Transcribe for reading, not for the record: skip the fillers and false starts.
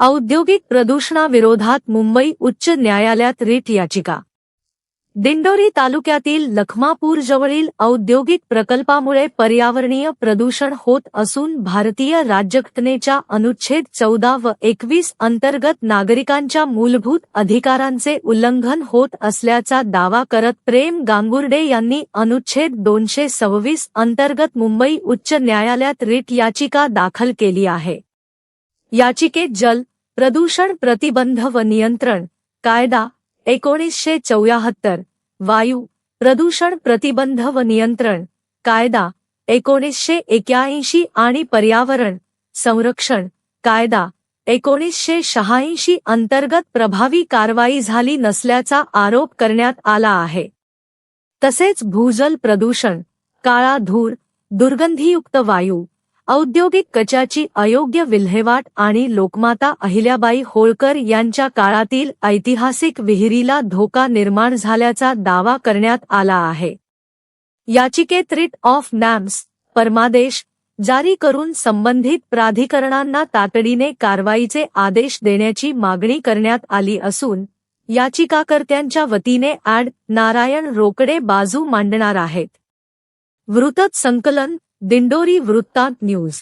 औद्योगिक प्रदूषणाविरोधात मुंबई उच्च न्यायालयात रिट याचिका। दिंडोरी तालुक्यातील लखमापूरजवळील औद्योगिक प्रकल्पामुळे पर्यावरणीय प्रदूषण होत असून भारतीय राज्यघटनेच्या अनुच्छेद 14 व 21 अंतर्गत नागरिकांच्या मूलभूत अधिकारांचे उल्लंघन होत असल्याचा दावा करत प्रेम गांगुर्डे यांनी अनुच्छेद 226 अंतर्गत मुंबई उच्च न्यायालयात रिट याचिका दाखल केली आहे। याचिकेत जल प्रदूषण प्रतिबंध व नियंत्रण कायदा 1974, वायू प्रदूषण प्रतिबंध व नियंत्रण कायदा 1981 आणि पर्यावरण संरक्षण कायदा 1986 अंतर्गत प्रभावी कारवाई झाली नसल्याचा आरोप करण्यात आला आहे। तसेच भूजल प्रदूषण, काळा धूर, दुर्गंधीयुक्त वायू, औद्योगिक कचऱ्याची अयोग्य विल्हेवाट आणि लोकमाता अहिल्याबाई होळकर यांच्या काळातील ऐतिहासिक विहिरीला धोका निर्माण झाल्याचा दावा करण्यात आला आहे। याचिकेत रिट ऑफ नॅम्स परमादेश जारी करून संबंधित प्राधिकरणांना तातडीने कारवाईचे आदेश देण्याची मागणी करण्यात आली असून याचिकाकर्त्यांच्या वतीने ॲड. नारायण रोकडे बाजू मांडणार आहेत। वृत्त संकलन दिंडोरी वृत्तांत न्यूज।